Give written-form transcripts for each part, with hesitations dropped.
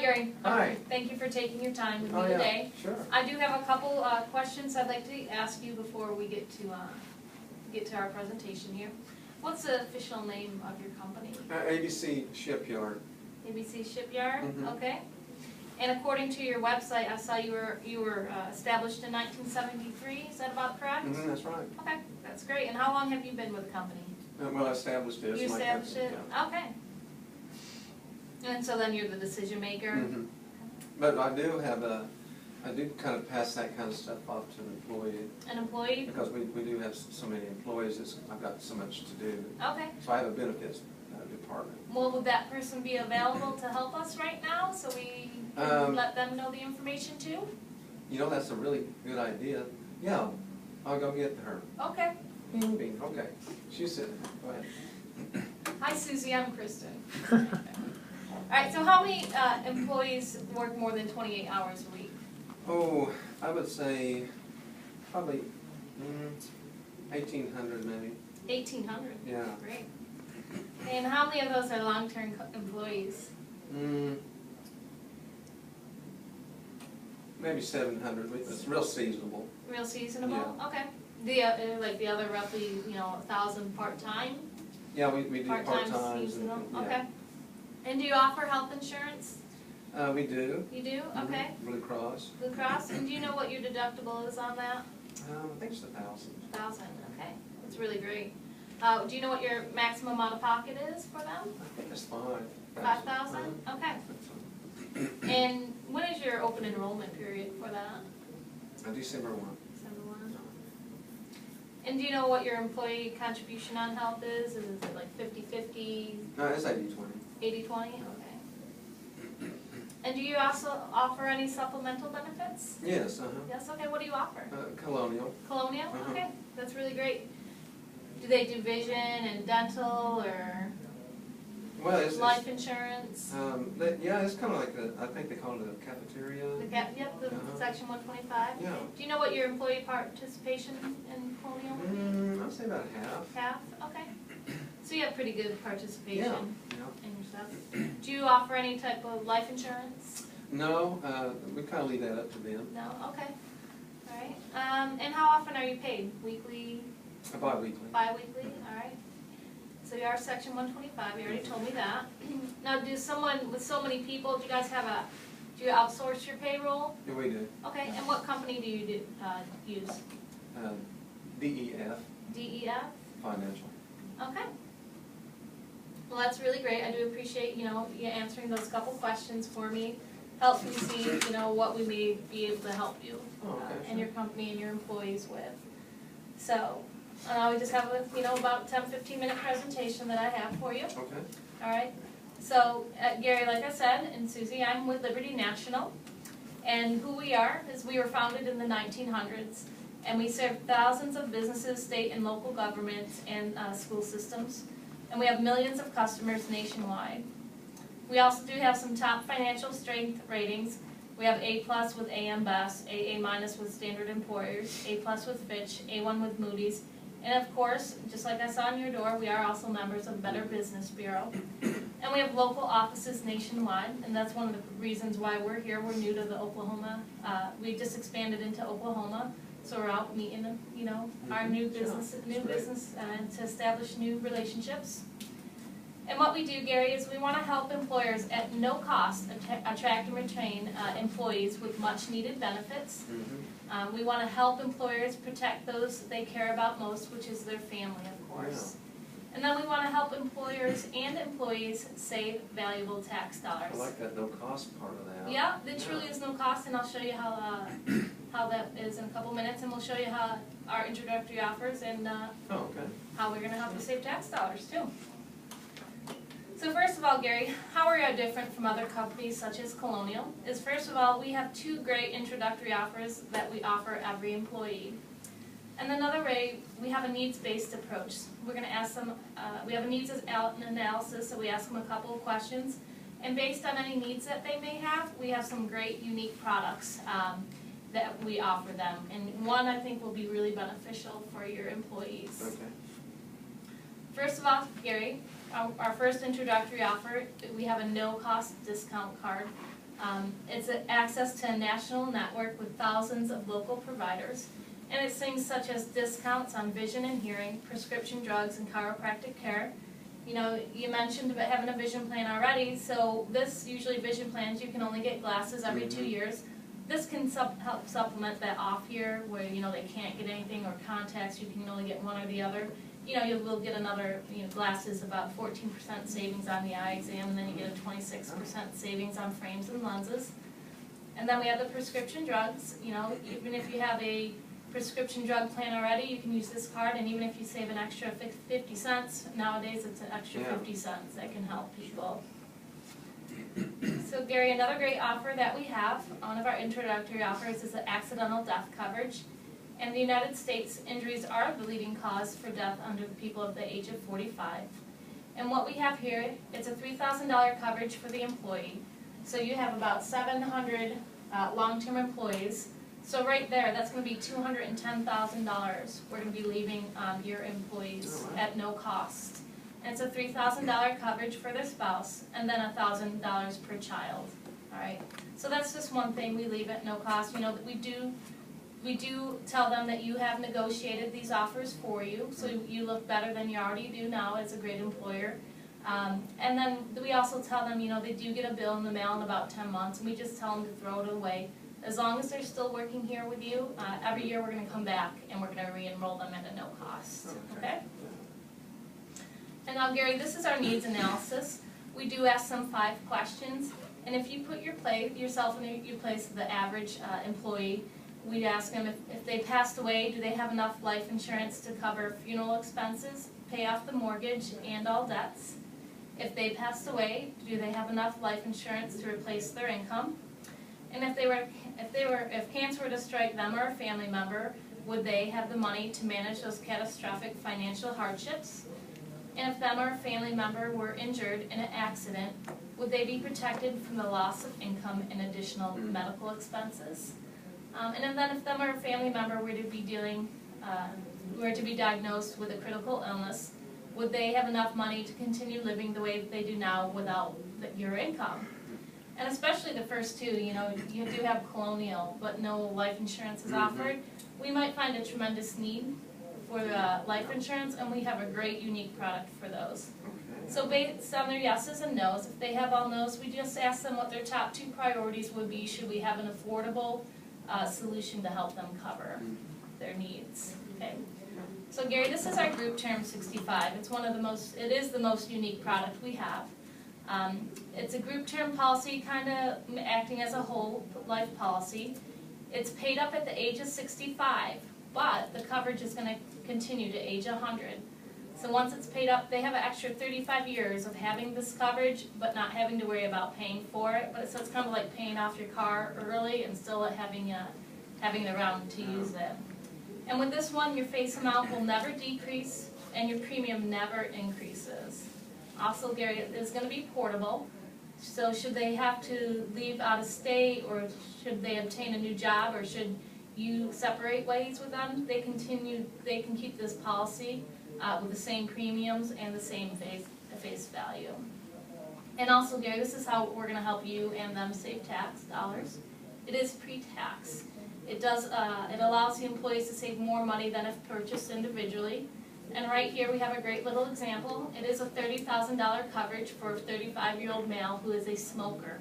Gary. Hi. Thank you for taking your time with me Yeah, today. sure. I do have a couple questions I'd like to ask you before we get to our presentation here. What's the official name of your company? ABC Shipyard. ABC Shipyard. Mhm. Okay. And according to your website, I saw you were established in 1973. Is that about correct? That's right. Okay, that's great. And how long have you been with the company? Well, I established it. You It's my established it? company, yeah. Okay. And so then you're the decision maker? Mhm. But I do kind of pass that kind of stuff off to an employee. An employee? Because we do have so many employees, I've got so much to do. Okay. So I have a benefits department. Well, would that person be available to help us right now so we can let them know the information too? You know, that's a really good idea. Yeah, I'll go get her. Okay. Bing, bing. Okay. She's sitting there. Go ahead. Hi, Susie. I'm Kristin. All right. So, how many employees work more than 28 hours a week? Oh, I would say probably 1,800 maybe. 1,800. Yeah. Great. And how many of those are long-term employees? Maybe 700. It's real seasonable. Real seasonable. Yeah. Okay. Like the other roughly 1,000 part-time. Yeah, we do Part-time part-time. seasonal. Yeah. Okay. And do you offer health insurance? We do. You do? Okay. Blue Cross. Blue Cross. And do you know what your deductible is on that? I think it's 1,000. 1,000. Okay. That's really great. Do you know what your maximum out-of-pocket is for them? I think it's 5,000. 5,000? Okay. And when is your open enrollment period for that? December 1. December 1. And do you know what your employee contribution on health is? Is it like 50-50? No, it's 80-20. 80-20? Okay. And do you also offer any supplemental benefits? Yes, Yes, okay. What do you offer? Colonial. Colonial? Okay. That's really great. Do they do vision and dental or Well, it's life insurance? yeah, it's kind of like I think they call it a cafeteria. Yep, the Section 125. Yeah. Do you know what your employee participation in Colonial would be? I'd say about half. Half? Okay. So you have pretty good participation Yeah. in your stuff. Do you offer any type of life insurance? No, we kind of leave that up to them. No? Okay. All right. And how often are you paid? Weekly? Bi-weekly. Bi-weekly? All right. So you are Section 125. You already told me that. Now, do someone with so many people, do you guys have do you outsource your payroll? Yeah, we do. Okay. And what company do you use? DEF. DEF? Financial. Okay. Well, that's really great. I do appreciate, you answering those couple questions for me. Helps me see, what we may be able to help you and your company and your employees with. So, we just have a, about 10-15 minute presentation that I have for you. Okay. All right. So, Gary, like I said, and Susie, I'm with Liberty National. And who we are is we were founded in the 1900s. And we serve thousands of businesses, state and local governments, and school systems. And we have millions of customers nationwide. We also do have some top financial strength ratings. We have A+ with AM Best, AA- with Standard & Poor's, A+ with Fitch, A1 with Moody's. And of course, just like I saw on your door, we are also members of Better Business Bureau. And we have local offices nationwide, and that's one of the reasons why we're here. We're new to the Oklahoma. We just expanded into Oklahoma. So we're out meeting, our new business, and to establish new relationships. And what we do, Gary, is we want to help employers at no cost attract and retain employees with much needed benefits. We want to help employers protect those they care about most, which is their family, of course. Yeah. And then we want to help employers and employees save valuable tax dollars. I like that no cost part of that. Yeah, there truly is no cost, and I'll show you how that is in a couple minutes, and we'll show you how our introductory offers and how we're going to help you save tax dollars too. So first of all, Gary, how we are different from other companies such as Colonial is, first of all, we have 2 great introductory offers that we offer every employee. And another way, we have a needs-based approach. We're going to ask them, we have a needs analysis, so we ask them a couple of questions. And based on any needs that they may have, we have some great unique products that we offer them. And one I think will be really beneficial for your employees. Okay. First of all, Gary, our first introductory offer, we have a no-cost discount card. It's access to a national network with thousands of local providers. And it's things such as discounts on vision and hearing, prescription drugs, and chiropractic care. You know, you mentioned about having a vision plan already, so this usually vision plans, you can only get glasses every 2 years. This can help supplement that off year where, you know, they can't get anything, or contacts, you can only get one or the other. You know, you will get another, you know, glasses, about 14% savings on the eye exam, and then you get a 26% savings on frames and lenses. And then we have the prescription drugs. You know, even if you have a prescription drug plan already, you can use this card, and even if you save an extra 50 cents, nowadays it's an extra 50 cents that can help people. So Gary, another great offer that we have, one of our introductory offers, is the accidental death coverage. In the United States, injuries are the leading cause for death under the people of the age of 45. And what we have here, it's a $3,000 coverage for the employee. So you have about 700 long-term employees. So right there, that's going to be $210,000 we're going to be leaving your employees at no cost. And it's a $3,000 coverage for their spouse, and then $1,000 per child. All right. So that's just one thing we leave at no cost. You know, that we do tell them that you have negotiated these offers for you, so you look better than you already do now as a great employer. And then we also tell them, you know, they do get a bill in the mail in about 10 months, and we just tell them to throw it away. As long as they're still working here with you, every year we're going to come back and we're going to re-enroll them at a no cost. Okay? And now, Gary, this is our needs analysis. We do ask them 5 questions, and if you put yourself in your place of the average employee, we'd ask them if they passed away, do they have enough life insurance to cover funeral expenses, pay off the mortgage and all debts? If they passed away, do they have enough life insurance to replace their income? And if cancer were to strike them or a family member, would they have the money to manage those catastrophic financial hardships? And if them or a family member were injured in an accident, would they be protected from the loss of income and additional medical expenses? And then if them or a family member were to be diagnosed with a critical illness, would they have enough money to continue living the way that they do now without your income? And especially the first 2, you know, you do have Colonial, but no life insurance is offered. We might find a tremendous need for life insurance, and we have a great, unique product for those. So based on their yeses and nos, if they have all nos, we just ask them what their top 2 priorities would be. Should we have an affordable solution to help them cover their needs? Okay. So Gary, this is our group term 65. It is the most unique product we have. It's a group term policy, kind of acting as a whole life policy. It's paid up at the age of 65, but the coverage is going to continue to age 100. So once it's paid up, they have an extra 35 years of having this coverage, but not having to worry about paying for it. So it's kind of like paying off your car early and still having it around to use it. And with this one, your face amount will never decrease, and your premium never increases. Also, Gary, it is going to be portable. So should they have to leave out of state, or should they obtain a new job, or should you separate ways with them, they can keep this policy with the same premiums and the same face value. And also, Gary, this is how we're going to help you and them save tax dollars. It is pre-tax. It allows the employees to save more money than if purchased individually. And right here we have a great little example. It is a $30,000 coverage for a 35-year-old male who is a smoker.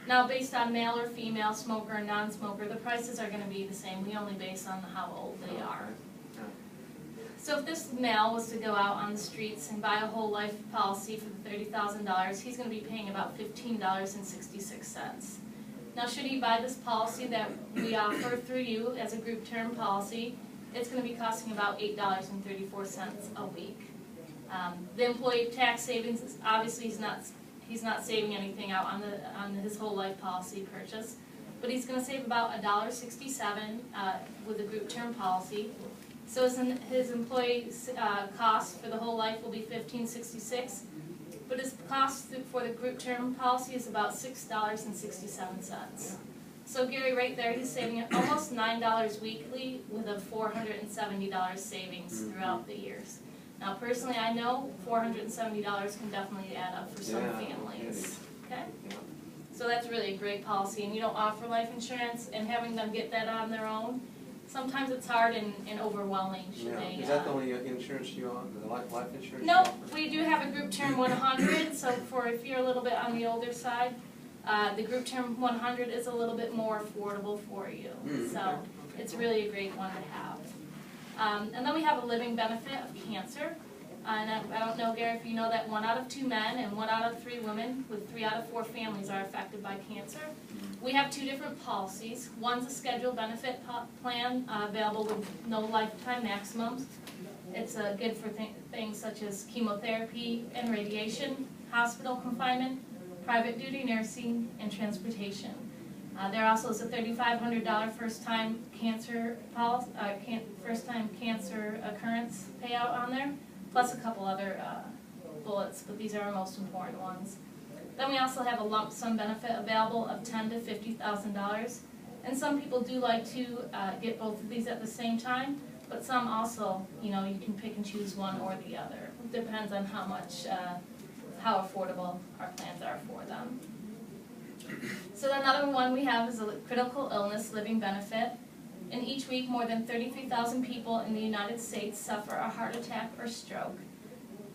Now, based on male or female, smoker or non-smoker, the prices are going to be the same. We only base on how old they are. So if this male was to go out on the streets and buy a whole life policy for the $30,000, he's going to be paying about $15.66. Now, should he buy this policy that we offer through you as a group term policy, it's going to be costing about $8.34 a week. The employee tax savings, obviously he's not saving anything out on his whole life policy purchase, but he's going to save about $1.67 with the group term policy. So his employee cost for the whole life will be $15.66, but his cost for the group term policy is about $6.67. So Gary, right there, he's saving almost $9 weekly with a $470 savings throughout the years. Now, personally, I know $470 can definitely add up for some families. Okay. So that's really a great policy, and you don't offer life insurance, and having them get that on their own, sometimes it's hard and overwhelming, should Yeah. they? Is that the only insurance you offer, the life insurance? No, you offer? we do have a group term 100, so for if you're a little bit on the older side, the group term 100 is a little bit more affordable for you. So Okay. it's really a great one to have. And then we have a living benefit of cancer. And I don't know, Gary, if you know that 1 out of 2 men and 1 out of 3 women with 3 out of 4 families are affected by cancer. We have 2 different policies. One's a scheduled benefit plan available with no lifetime maximums. It's good for things such as chemotherapy and radiation, hospital confinement, private duty nursing, and transportation. There also is a $3,500 first-time cancer occurrence payout on there, plus a couple other bullets, but these are our most important ones. Then we also have a lump sum benefit available of $10,000 to $50,000, and some people do like to get both of these at the same time, but some also, you can pick and choose one or the other. It depends on how affordable our plans are for them. So another one we have is a critical illness living benefit. And each week, more than 33,000 people in the United States suffer a heart attack or stroke.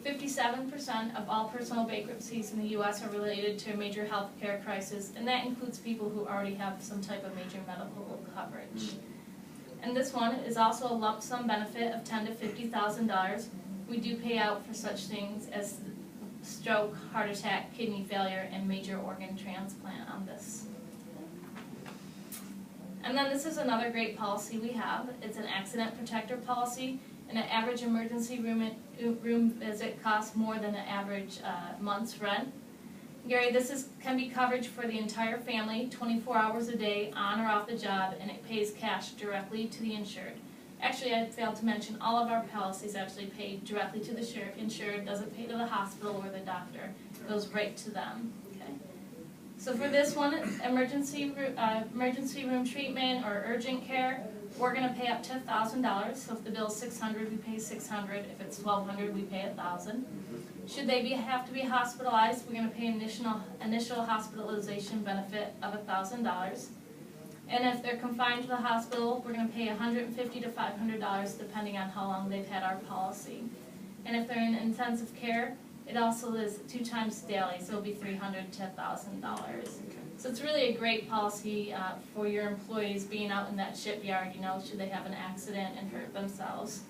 57% of all personal bankruptcies in the U.S. are related to a major health care crisis, and that includes people who already have some type of major medical coverage. And this one is also a lump sum benefit of $10,000 to $50,000. We do pay out for such things as stroke, heart attack, kidney failure, and major organ transplant on this. And then this is another great policy we have. It's an accident protector policy, and an average emergency room visit costs more than an average month's rent. Gary, this can be coverage for the entire family, 24 hours a day, on or off the job, and it pays cash directly to the insured. Actually, I failed to mention, all of our policies actually pay directly to the insured, doesn't pay to the hospital or the doctor. It goes right to them. Okay. So for this one, emergency room treatment or urgent care, we're going to pay up to $1,000. So if the bill's $600, we pay $600. If it's $1,200, we pay $1,000. Should they have to be hospitalized, we're going to pay initial hospitalization benefit of $1,000. And if they're confined to the hospital, we're going to pay $150 to $500 depending on how long they've had our policy. And if they're in intensive care, it also is 2 times daily, so it'll be $300 to $1,000. So it's really a great policy for your employees being out in that shipyard, should they have an accident and hurt themselves.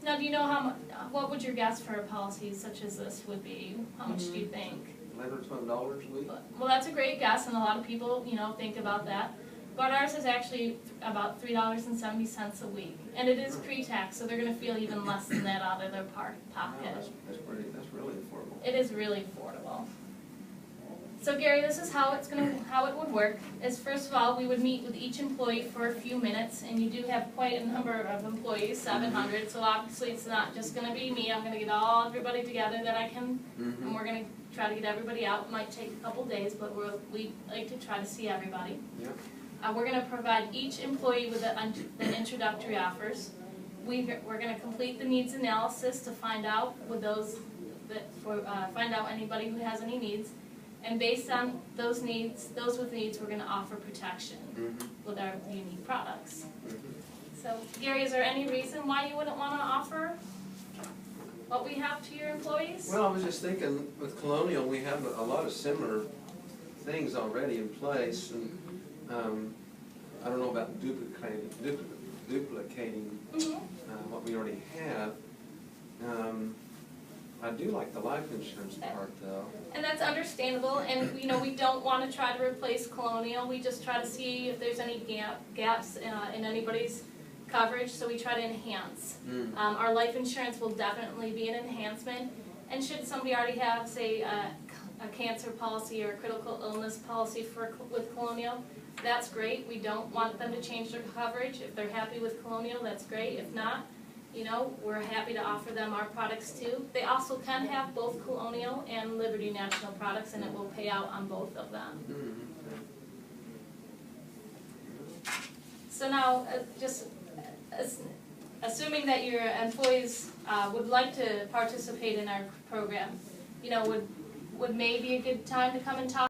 Now, do you know what would your guess for a policy such as this would be? How much do you think? $11 to $12 a week. Well, that's a great guess, and a lot of people, think about that. But ours is actually about $3.70 a week, and it is pre-tax, so they're going to feel even less than that out of their pocket. That's really affordable. It is really affordable. So Gary, this is how it would work. Is first of all, we would meet with each employee for a few minutes, and you do have quite a number of employees, 700. So obviously, it's not just going to be me. I'm going to get everybody together that I can, and we're going to try to get everybody out. It might take a couple days, but we like to try to see everybody. Yeah. We're going to provide each employee with the introductory offers. We're going to complete the needs analysis to find out find out anybody who has any needs, and based on those with needs, we're going to offer protection with our unique products. So, Gary, is there any reason why you wouldn't want to offer what we have to your employees? Well, I was just thinking, with Colonial, we have a lot of similar things already in place, and I don't know about duplicating what we already have. I do like the life insurance part, though. And that's understandable, and we don't want to try to replace Colonial. We just try to see if there's any gaps in anybody's coverage, so we try to enhance. Our life insurance will definitely be an enhancement, and should somebody already have, say, a cancer policy or a critical illness policy with Colonial, that's great. We don't want them to change their coverage. If they're happy with Colonial, that's great. If not, we're happy to offer them our products too. They also can have both Colonial and Liberty National products, and it will pay out on both of them. So now, just assuming that your employees would like to participate in our program, would May be a good time to come and talk?